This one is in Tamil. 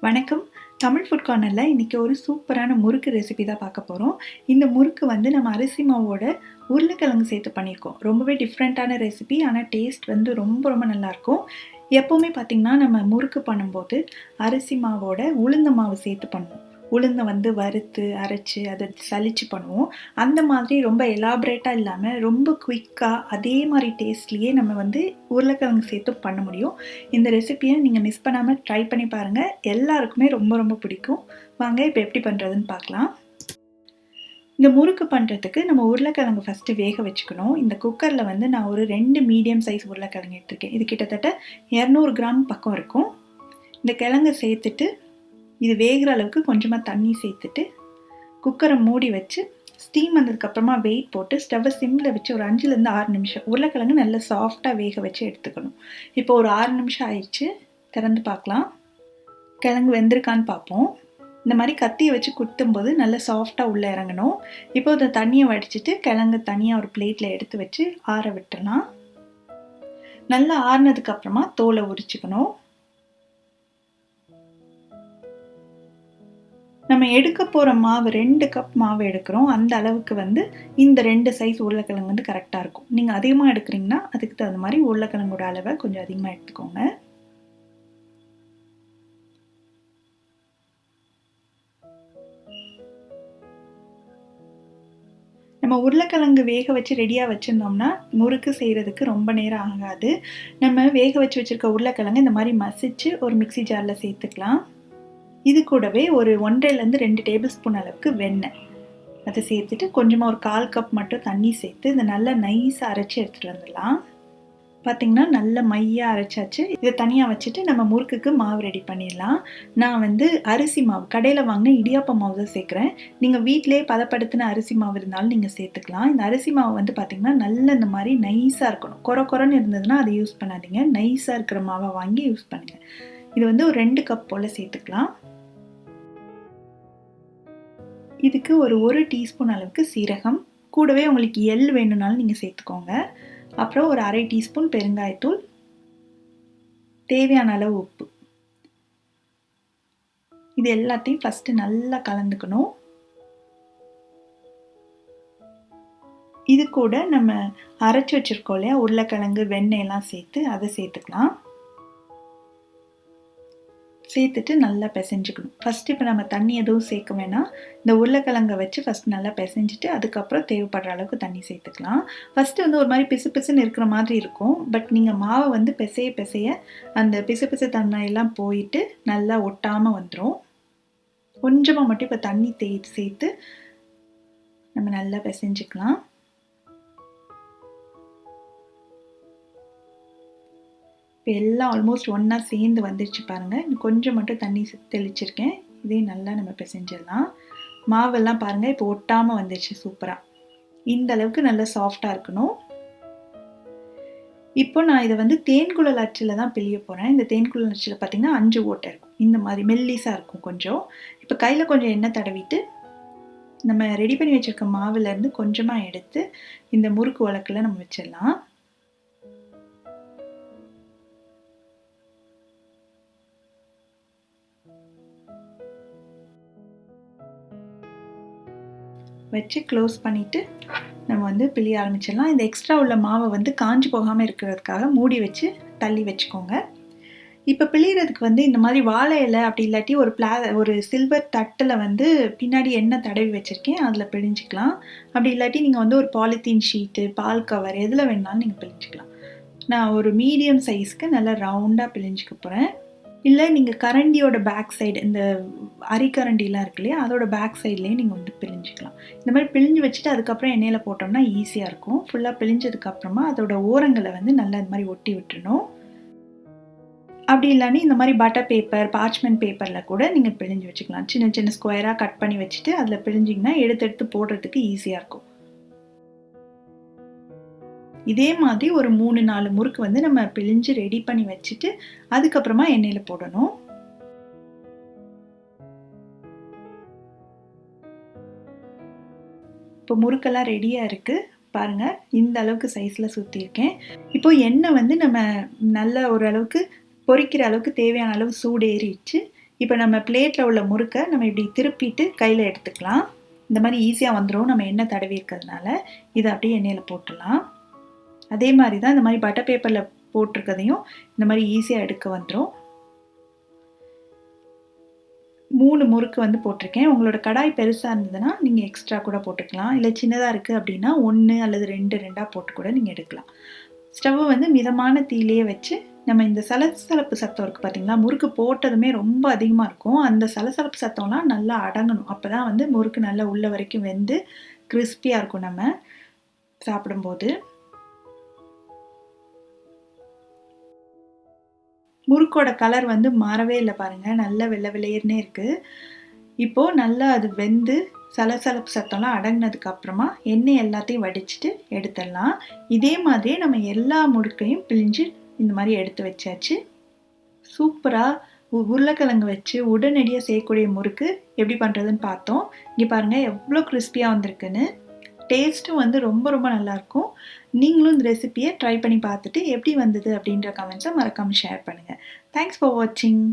வணக்கம். தமிழ் ஃபுட் கார்னரில் இன்றைக்கி ஒரு சூப்பரான முறுக்கு ரெசிபி தான் பார்க்க போகிறோம். இந்த முறுக்கு வந்து நம்ம அரிசி மாவோட உருளைக்கிழங்கு சேர்த்து பண்ணியிருக்கோம். ரொம்பவே டிஃப்ரெண்ட்டான ரெசிபி. ஆனால் டேஸ்ட் வந்து ரொம்ப நல்லாயிருக்கும். எப்போவுமே பார்த்திங்கன்னா நம்ம முறுக்கு பண்ணும்போது அரிசி மாவோட உளுந்த மாவு சேர்த்து பண்ணுவோம். உளுந்தை வந்து வறுத்து அரைச்சி அதை சலிச்சு பண்ணுவோம். அந்த மாதிரி ரொம்ப எலாபரேட்டாக இல்லாமல் ரொம்ப குயிக்காக அதே மாதிரி டேஸ்ட்லேயே நம்ம வந்து உருளைக்கிழங்கு சேர்த்து பண்ண முடியும். இந்த ரெசிபியை நீங்கள் மிஸ் பண்ணாமல் ட்ரை பண்ணி பாருங்கள். எல்லாருக்குமே ரொம்ப பிடிக்கும். வாங்க இப்போ எப்படி பண்ணுறதுன்னு பார்க்கலாம். இந்த முறுக்கு பண்ணுறதுக்கு நம்ம உருளைக்கிழங்கு ஃபஸ்ட்டு வேக வச்சுக்கணும். இந்த குக்கரில் வந்து நான் ஒரு 2 மீடியம் சைஸ் உருளைக்கிழங்கு எடுத்திருக்கேன். இது கிட்டத்தட்ட 200 கிராம் பக்கம் இருக்கும். இந்த கிழங்கை சேர்த்துட்டு இது வேகிற அளவுக்கு கொஞ்சமாக தண்ணி சேர்த்துட்டு குக்கரை மூடி வச்சு ஸ்டீம் வந்ததுக்கப்புறமா வெயிட் போட்டு ஸ்டவ்வை சிம்மில் வச்சு ஒரு 5லேருந்து 6 நிமிஷம் உருளைக்கிழங்கு நல்லா சாஃப்டாக வேக வச்சு எடுத்துக்கணும். இப்போ ஒரு 6 நிமிஷம் ஆயிடுச்சு. திறந்து பார்க்கலாம். கிழங்கு வெந்திருக்கான்னு பார்ப்போம். இந்த மாதிரி கத்தியை வச்சு குத்தும்போது நல்லா சாஃப்டாக உள்ளே இறங்கணும். இப்போ இந்த தண்ணியை வடிச்சிட்டு கிழங்கு தனியாக ஒரு பிளேட்டில் எடுத்து வச்சு ஆற விட்டுறலாம். நல்லா ஆறினதுக்கப்புறமா தோலை உரிச்சுக்கணும். நம்ம எடுக்க போகிற மாவு 2 கப் மாவு எடுக்கிறோம். அந்த அளவுக்கு வந்து இந்த 2 சைஸ் உருளைக்கிழங்கு வந்து கரெக்டாக இருக்கும். நீங்கள் அதிகமாக எடுக்கிறீங்கன்னா அதுக்கு தகுந்த மாதிரி உருளைக்கிழங்கோட அளவை கொஞ்சம் அதிகமாக எடுத்துக்கோங்க. நம்ம உருளைக்கிழங்கு வேக வச்சு ரெடியாக வச்சுருந்தோம்னா முறுக்கு செய்கிறதுக்கு ரொம்ப நேரம் ஆகாது. நம்ம வேக வச்சு வச்சுருக்க உருளைக்கிழங்கு இந்த மாதிரி மசிச்சு ஒரு மிக்ஸி ஜாரில் சேர்த்துக்கலாம். இது கூடவே ஒரு 1.5லேருந்து 2 டேபிள் ஸ்பூன் அளவுக்கு வெண்ணெய் அதை சேர்த்துட்டு கொஞ்சமாக ஒரு 1/4 கப் மட்டும் தண்ணி சேர்த்து இதை நல்லா நைஸாக அரைச்சி எடுத்துகிட்டு வந்துடலாம். பார்த்திங்கன்னா நல்ல மையாக அரைச்சாச்சு. இதை தனியாக வச்சுட்டு நம்ம முறுக்குக்கு மாவு ரெடி பண்ணிடலாம். நான் வந்து அரிசி மாவு கடையில் வாங்கின இடியாப்பம் மாவு தான் சேர்க்குறேன். நீங்கள் வீட்டிலே பதப்படுத்தின அரிசி மாவு இருந்தாலும் நீங்கள் சேர்த்துக்கலாம். இந்த அரிசி மாவு வந்து பார்த்திங்கன்னா நல்ல இந்த மாதிரி நைஸாக இருக்கணும். கொரன்னு இருந்ததுன்னா அதை யூஸ் பண்ணாதீங்க. நைஸாக இருக்கிற மாவை வாங்கி யூஸ் பண்ணுங்கள். இது வந்து ஒரு 2 கப் போல் சேர்த்துக்கலாம். இதுக்கு ஒரு 1 டீஸ்பூன் அளவுக்கு சீரகம், கூடவே உங்களுக்கு எள் வேணும்னாலும் நீங்கள் சேர்த்துக்கோங்க. அப்புறம் ஒரு 1/2 டீஸ்பூன் பெருங்காயத்தூள், தேவையான அளவு உப்பு. இது எல்லாத்தையும் ஃபஸ்ட்டு நல்லா கலந்துக்கணும். இது கூட நம்ம அரைச்சி வச்சுருக்கோம் இல்லையா உருளைக்கிழங்கு வெண்ணெயெல்லாம் சேர்த்து அதை சேர்த்துக்கலாம். சேர்த்துட்டு நல்லா பிசைஞ்சுக்கணும். ஃபஸ்ட்டு இப்போ நம்ம தண்ணி எதுவும் சேர்க்க வேணாம். இந்த உருளைக்கிழங்கை வச்சு ஃபஸ்ட்டு நல்லா பிசைஞ்சிட்டு அதுக்கப்புறம் தேவைப்படுற அளவுக்கு தண்ணி சேர்த்துக்கலாம். ஃபஸ்ட்டு வந்து ஒரு மாதிரி பிசுன்னு இருக்கிற மாதிரி இருக்கும். பட் நீங்கள் மாவை வந்து பிசைய அந்த பிசு தண்ணியெல்லாம் போயிட்டு நல்லா ஒட்டாமல் வந்துடும். கொஞ்சமாக மட்டும் இப்போ தண்ணி சேர்த்து நம்ம நல்லா பிசைஞ்சுக்கலாம். இப்போ எல்லாம் ஆல்மோஸ்ட் ஒன்றா சேர்ந்து வந்துடுச்சு பாருங்கள். இன்னும் கொஞ்சம் மட்டும் தண்ணி தெளிச்சிருக்கேன். இதையும் நல்லா நம்ம பிசைஞ்சிடலாம். மாவெல்லாம் பாருங்கள் இப்போ ஒட்டாமல் வந்துடுச்சு சூப்பராக. இந்த அளவுக்கு நல்லா சாஃப்டாக இருக்கணும். இப்போ நான் இதை வந்து தேன்குழல் அச்சில் தான் பிழிய போகிறேன். இந்த தேன்குழல் அச்சில் பார்த்திங்கன்னா 5 ஓட்டை இருக்கும். இந்த மாதிரி மெல்லிஸாக இருக்கும் கொஞ்சம். இப்போ கையில் கொஞ்சம் எண்ணெய் தடவிட்டு நம்ம ரெடி பண்ணி வச்சுருக்க மாவுலேருந்து கொஞ்சமாக எடுத்து இந்த முறுக்கு உலக்கில் நம்ம வச்சிடலாம். வச்சு க்ளோஸ் பண்ணிவிட்டு நம்ம வந்து பிழிய ஆரம்பிச்சிடலாம். இந்த எக்ஸ்ட்ரா உள்ள மாவை வந்து காஞ்சி போகாமல் இருக்கிறதுக்காக மூடி வச்சு தள்ளி வச்சுக்கோங்க. இப்போ பிழியறதுக்கு வந்து இந்த மாதிரி வாழை இலை அப்படி இல்லாட்டி ஒரு சில்வர் தட்டில் வந்து பின்னாடி எண்ணெய் தடவி வச்சுருக்கேன். அதில் பிழிஞ்சிக்கலாம். அப்படி இல்லாட்டி நீங்கள் வந்து ஒரு பாலித்தீன் ஷீட்டு, பால் கவர் எதில் வேணாலும் நீங்கள் பிழிஞ்சிக்கலாம். நான் ஒரு மீடியம் சைஸ்க்கு நல்லா ரவுண்டாக பிழிஞ்சிக்க போகிறேன். இல்லை நீங்கள் கரண்டியோட பேக் சைடு இந்த அரிக்கரண்டிலாம் இருக்கு இல்லையா அதோட பேக் சைட்லேயே நீங்கள் வந்து பிழிஞ்சிக்கலாம். இந்த மாதிரி பிழிஞ்சு வச்சுட்டு அதுக்கப்புறம் எண்ணெயில் போட்டோம்னா ஈஸியாக இருக்கும். ஃபுல்லாக பிழிஞ்சதுக்கப்புறமா அதோட ஓரங்களை வந்து நல்லா இந்த மாதிரி ஒட்டி விட்டுறணும். அப்படி இல்லைன்னு இந்த மாதிரி பட்டர் பேப்பர், பார்ச்மெண்ட் பேப்பரில் கூட நீங்கள் பிழிஞ்சு வச்சுக்கலாம். சின்ன ஸ்கொயராக கட் பண்ணி வச்சுட்டு அதில் பிழிஞ்சிங்கன்னா எடுத்து போடுறதுக்கு ஈஸியாக இருக்கும். இதே மாதிரி ஒரு 3-4 முறுக்கு வந்து நம்ம பிழிஞ்சு ரெடி பண்ணி வச்சுட்டு அதுக்கப்புறமா எண்ணெயில் போடணும். இப்போ முறுக்கெல்லாம் ரெடியாக இருக்குது. பாருங்கள் இந்த அளவுக்கு சைஸில் சுற்றியிருக்கேன். இப்போது எண்ணெய் வந்து நம்ம நல்ல ஓரளவுக்கு பொரிக்கிற அளவுக்கு தேவையான அளவு சூடு ஏறிடுச்சு. இப்போ நம்ம பிளேட்டில் உள்ள முறுக்கை நம்ம இப்படி திருப்பிட்டு கையில் எடுத்துக்கலாம். இந்த மாதிரி ஈஸியாக வந்துடும் நம்ம எண்ணெய் தடவி இருக்கிறதுனால. இதை அப்படியே எண்ணெயில் போட்டுடலாம். அதே மாதிரி தான் இந்த மாதிரி பட்டர் பேப்பரில் போட்டிருக்கதையும் இந்த மாதிரி ஈஸியாக எடுக்க வந்துடும். 3 முறுக்கு வந்து போட்டிருக்கேன். உங்களோட கடாய் பெருசாக இருந்ததுன்னா நீங்கள் எக்ஸ்ட்ரா கூட போட்டுக்கலாம். இல்லை சின்னதாக இருக்குது அப்படின்னா 1 அல்லது 2 போட்டு கூட நீங்கள் எடுக்கலாம். ஸ்டவ்வை வந்து மிதமான தீயிலேயே வச்சு நம்ம இந்த சலசலப்பு சத்தம் இருக்குது பார்த்தீங்களா, முறுக்கு போட்டதுமே ரொம்ப அதிகமாக இருக்கும். அந்த சலசலப்பு சத்தம்லாம் நல்லா அடங்கணும். அப்போ தான் வந்து முறுக்கு நல்லா உள்ள வரைக்கும் வெந்து கிறிஸ்பியாக இருக்கும் நம்ம சாப்பிடும்போது. முறுக்கோட கலர் வந்து மாறவே இல்லை பாருங்கள், நல்ல வெள்ளை வெள்ளையர்னே இருக்குது. இப்போது நல்லா அது வெந்து சலசலப்பு சத்தம்லாம் அடங்கினதுக்கு அப்புறமா எண்ணெய் எல்லாத்தையும் வடிச்சிட்டு எடுத்துடலாம். இதே மாதிரியே நம்ம எல்லா முறுக்கையும் பிழிஞ்சு இந்த மாதிரி எடுத்து வச்சாச்சு. சூப்பராக உருளைக்கிழங்கு வச்சு உடனடியாக செய்யக்கூடிய முறுக்கு எப்படி பண்ணுறதுன்னு பார்த்தோம். இங்கே பாருங்கள் எவ்வளோ கிறிஸ்பியாக வந்திருக்குன்னு. டேஸ்ட்டும் வந்து ரொம்ப ரொம்ப நல்லாயிருக்கும். நீங்களும் இந்த ரெசிபியை ட்ரை பண்ணி பார்த்துட்டு எப்படி வந்தது அப்படின்ற கமெண்ட்ஸை மறக்காமல் ஷேர் பண்ணுங்கள். தேங்க்ஸ் ஃபார் வாட்சிங்.